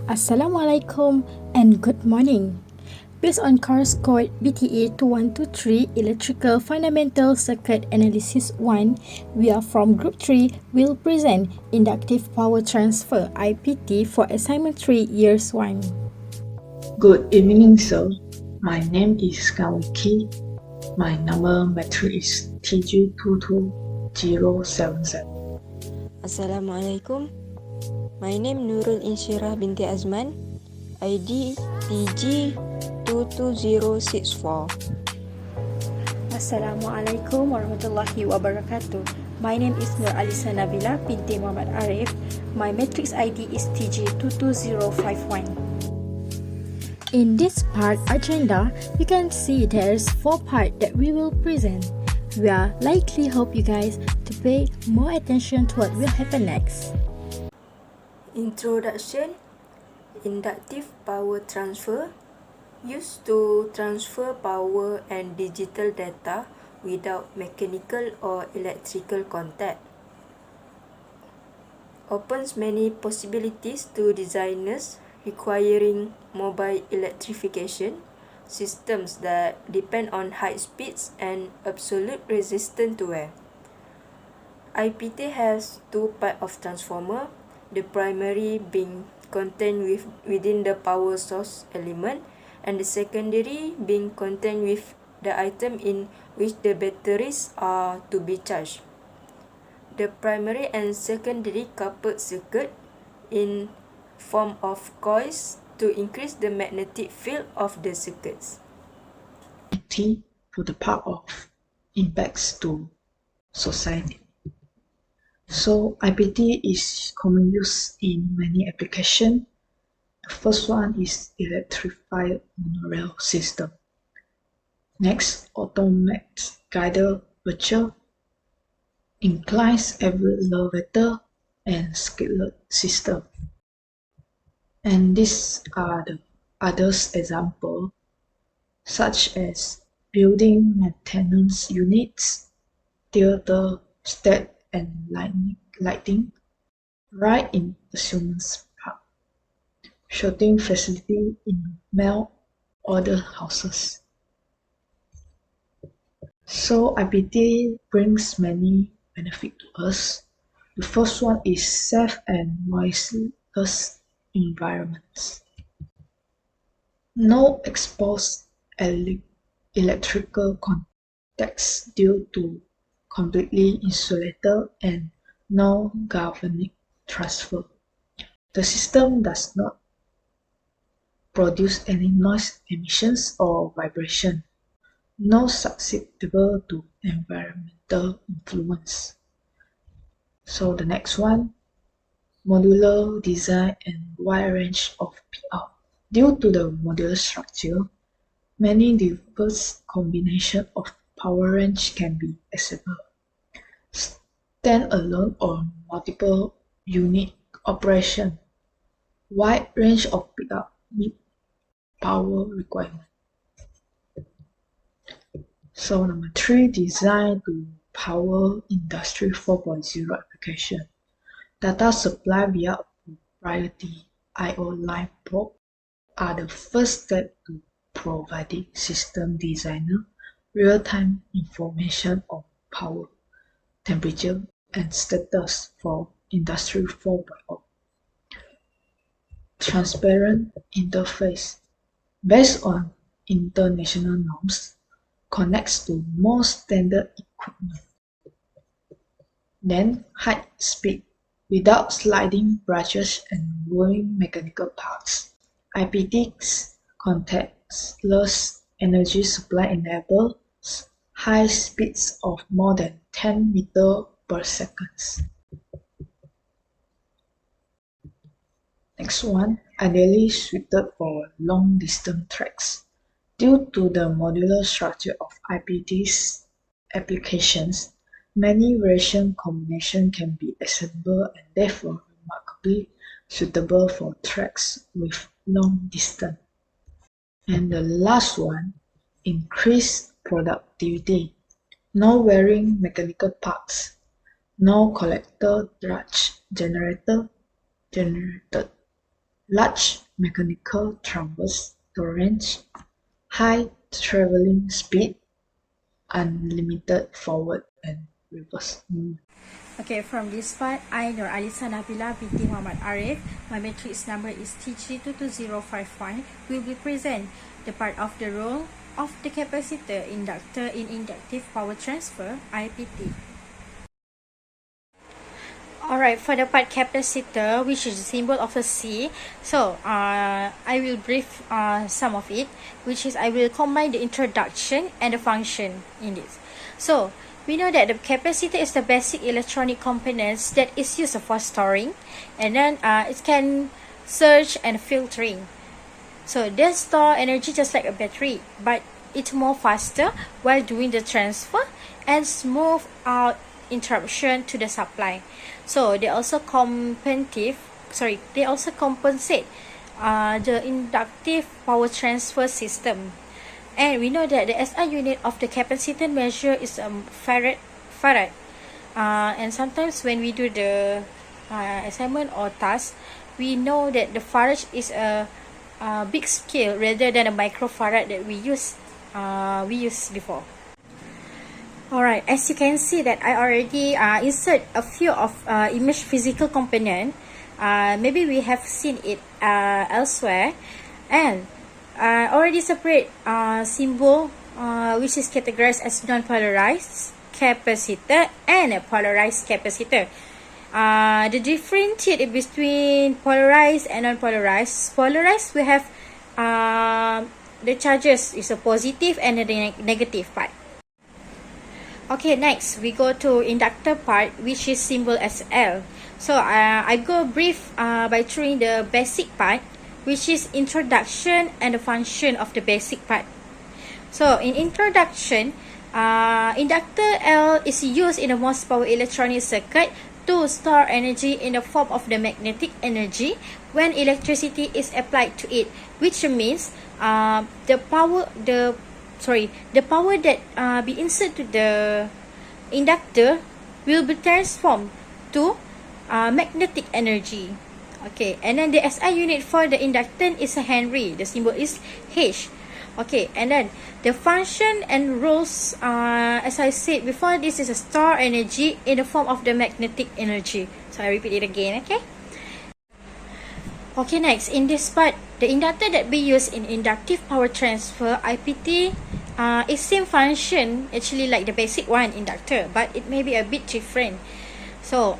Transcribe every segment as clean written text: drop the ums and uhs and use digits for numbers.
Assalamualaikum and good morning. Based on course code BTE 2123 Electrical Fundamental Circuit Analysis 1, we are from Group 3 will present Inductive Power Transfer IPT for Assignment 3 Years 1. Good evening, sir. My name is Thankyou. My number matric is TG22077. Assalamualaikum. My name Nurul Insyirah binti Azman. ID TG22064. Assalamualaikum warahmatullahi wabarakatuh. My name is Nur Alisa Nabila binti Muhammad Arif. My matrix ID is TG22051. In this part agenda, you can see there's 4 parts that we will present. We are likely hope you guys to pay more attention to what will happen next. Introduction. Inductive power transfer used to transfer power and digital data without mechanical or electrical contact. Opens many possibilities to designers requiring mobile electrification systems that depend on high speeds and absolute resistance to wear. IPT has 2 parts of transformer, the primary being contained within the power source element and the secondary being contained with the item in which the batteries are to be charged. The primary and secondary coupled circuit in form of coils to increase the magnetic field of the circuits. T for the part of impacts to society. So IPT is common use in many applications. The first one is electrified monorail system. Next, automated guided virtual, inclined elevator, and skillet system. And these are the others examples, such as building maintenance units, theater, stage and lighting, right in amusement park, shooting facility in mail order houses. So IPT brings many benefits to us. The first one is safe and noiseless environments. No exposed electrical contacts due to completely insulated and no galvanic transfer. The system does not produce any noise emissions or vibration. No susceptible to environmental influence. So the next one, modular design and wide range of PR. Due to the modular structure, many diverse combinations of power range can be accessible. Stand-alone or multiple unit operation. Wide range of pickup meet power requirement. So number 3, design to power Industry 4.0 application. Data supply via a proprietary I/O line port are the first step to providing system designer real-time information on power, temperature, and status for Industry 4.0. Transparent interface based on international norms connects to more standard equipment. Then high speed without sliding brushes and moving mechanical parts. IPT's contactless energy supply enables high speeds of more than 10 meters per second. Next one, ideally suited for long-distance tracks. Due to the modular structure of IPT's applications, many version combinations can be assembled and therefore remarkably suitable for tracks with long distance. And the last one, increased productivity. No wearing mechanical parts. No collector drudge generated. large mechanical traverse range, high traveling speed, unlimited forward and reverse movement. Okay, from this part, I, Nur Alisa Nabila binti Muhammad Arif, my matrix number is TG22051, will be present the part of the role of the capacitor inductor in inductive power transfer, IPT. Alright, for the part capacitor, which is the symbol of a C, so I will brief some of it, which is I will combine the introduction and the function in this. So, we know that the capacitor is the basic electronic components that is used for storing, and then it can surge and filtering. So, they store energy just like a battery, but it's more faster while doing the transfer and smooth out interruption to the supply. So they also compensate the inductive power transfer system. And we know that the SI unit of the capacitor measure is farad. And sometimes when we do the assignment or task, we know that the farad is a big scale rather than a microfarad that we used before. Alright, as you can see that I already insert a few of image physical component. Maybe we have seen it elsewhere, and already separate symbol which is categorized as non-polarized capacitor and a polarized capacitor. The differentiate between polarized and non-polarized. Polarized, we have the charges is a positive and a negative part. Okay, next we go to inductor part, which is symbol as L. So I go brief by showing the basic part, which is introduction and the function of the basic part. So in introduction, inductor L is used in the most power electronic circuit to store energy in the form of the magnetic energy when electricity is applied to it, which means the power that be inserted to the inductor will be transformed to magnetic energy. Okay, and then the SI unit for the inductance is a Henry. The symbol is H. Okay, and then the function and rules, as I said before, this is a store energy in the form of the magnetic energy. So I repeat it again, okay? Okay, next, in this part, the inductor that we use in inductive power transfer, IPT, is same function, actually like the basic one, inductor, but it may be a bit different. So,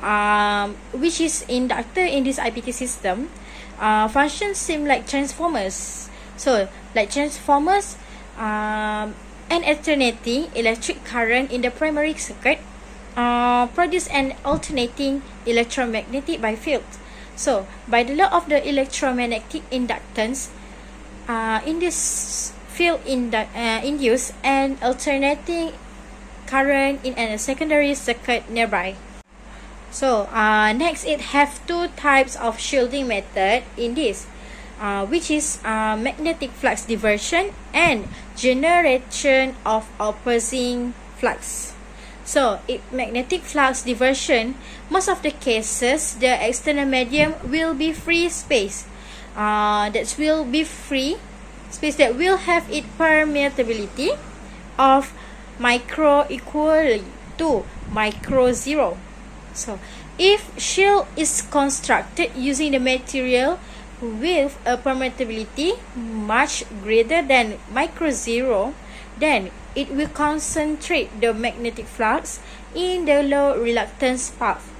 which is inductor in this IPT system, functions seem like transformers. So, like transformers, and alternating electric current in the primary circuit, produce an alternating electromagnetic by field. So, by the law of the electromagnetic inductance, in this field induce an alternating current in a secondary circuit nearby. So, next it have two types of shielding method in this, which is magnetic flux diversion and generation of opposing flux. So, in magnetic flux diversion, most of the cases, the external medium will be free space. That will be free space that will have its permeability of micro equal to micro zero. So, if shield is constructed using the material with a permeability much greater than micro zero, then it will concentrate the magnetic flux in the low reluctance path.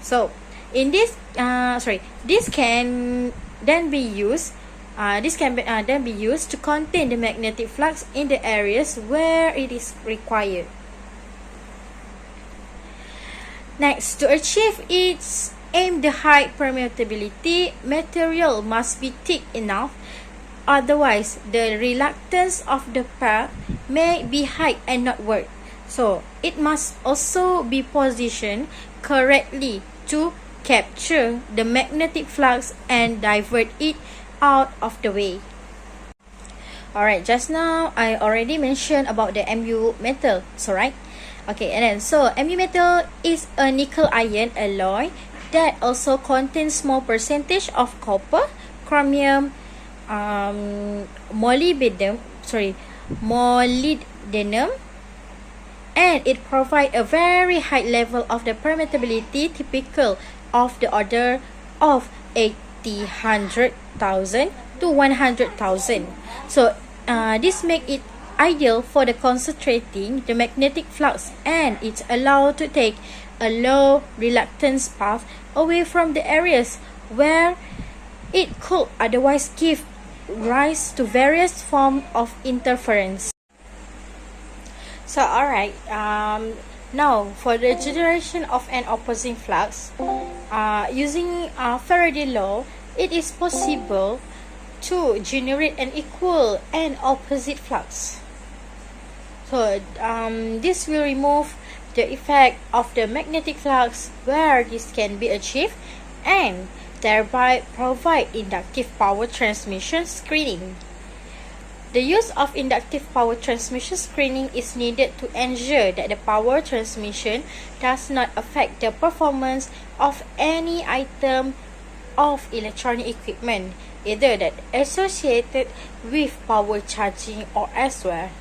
So, in this, this can then be used. This can then be used to contain the magnetic flux in the areas where it is required. Next, to achieve its aim, the high permeability, material must be thick enough. Otherwise, the reluctance of the pair may be high and not work. So, it must also be positioned correctly to capture the magnetic flux and divert it out of the way. Alright, just now I already mentioned about the Mu metal, so right? Okay, and then so Mu metal is a nickel iron alloy that also contains small percentage of copper, chromium, molybdenum, and it provides a very high level of the permeability typical of the order of 80,000 to 100,000. So this makes it ideal for the concentrating the magnetic flux, and it's allowed to take a low reluctance path away from the areas where it could otherwise give rise to various forms of interference. So alright, now for the generation of an opposing flux, using Faraday law, it is possible to generate an equal and opposite flux. So this will remove the effect of the magnetic flux where this can be achieved, and thereby provide inductive power transmission screening. The use of inductive power transmission screening is needed to ensure that the power transmission does not affect the performance of any item of electronic equipment, either that associated with power charging or elsewhere.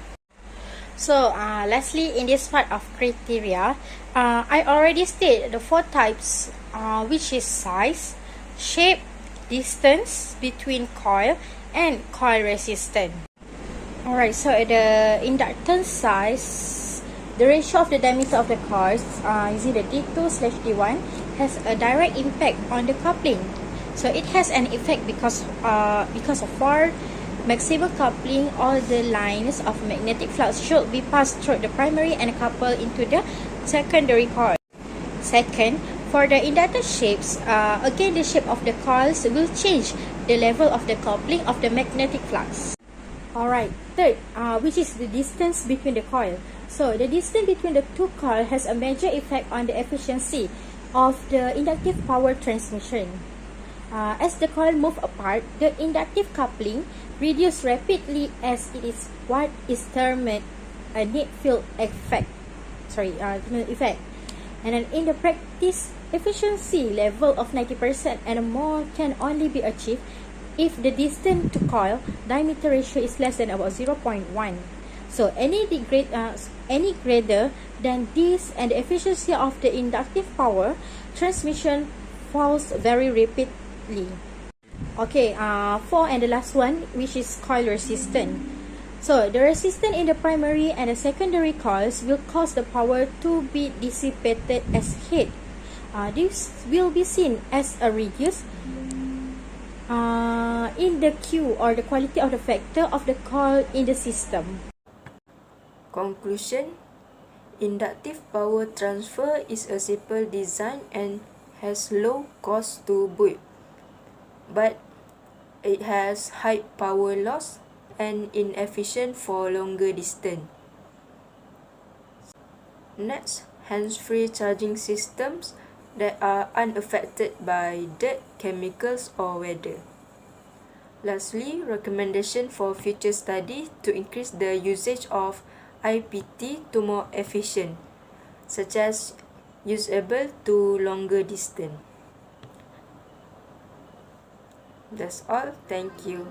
So lastly, in this part of criteria, I already stated the 4 types, which is size, shape, distance between coil, and coil resistance. Alright, so the inductance size, the ratio of the diameter of the coils using the D2/D1 has a direct impact on the coupling. So it has an effect because of for maximum coupling, all the lines of magnetic flux should be passed through the primary and coupled into the secondary coil. Second, for the inductor shapes, again the shape of the coils will change the level of the coupling of the magnetic flux. Alright, third, which is the distance between the coil. So the distance between the two coils has a major effect on the efficiency of the inductive power transmission. As the coil move apart, the inductive coupling reduces rapidly, as it is what is termed a near field effect. And then in the practice, efficiency level of 90% and more can only be achieved if the distance to coil diameter ratio is less than about 0.1. So any greater than this, and the efficiency of the inductive power transmission falls very rapidly. Okay, fourth and the last one, which is coil resistance. So the resistance in the primary and the secondary coils will cause the power to be dissipated as heat. This will be seen as a reduce in the Q, or the quality of the factor of the coil in the system. Conclusion: inductive power transfer is a simple design and has low cost to build, but it has high power loss and inefficient for longer distance. Next, hands-free charging systems that are unaffected by dirt, chemicals, or weather. Lastly, recommendation for future study to increase the usage of IPT to more efficient, such as usable to longer distance. That's all. Thank you.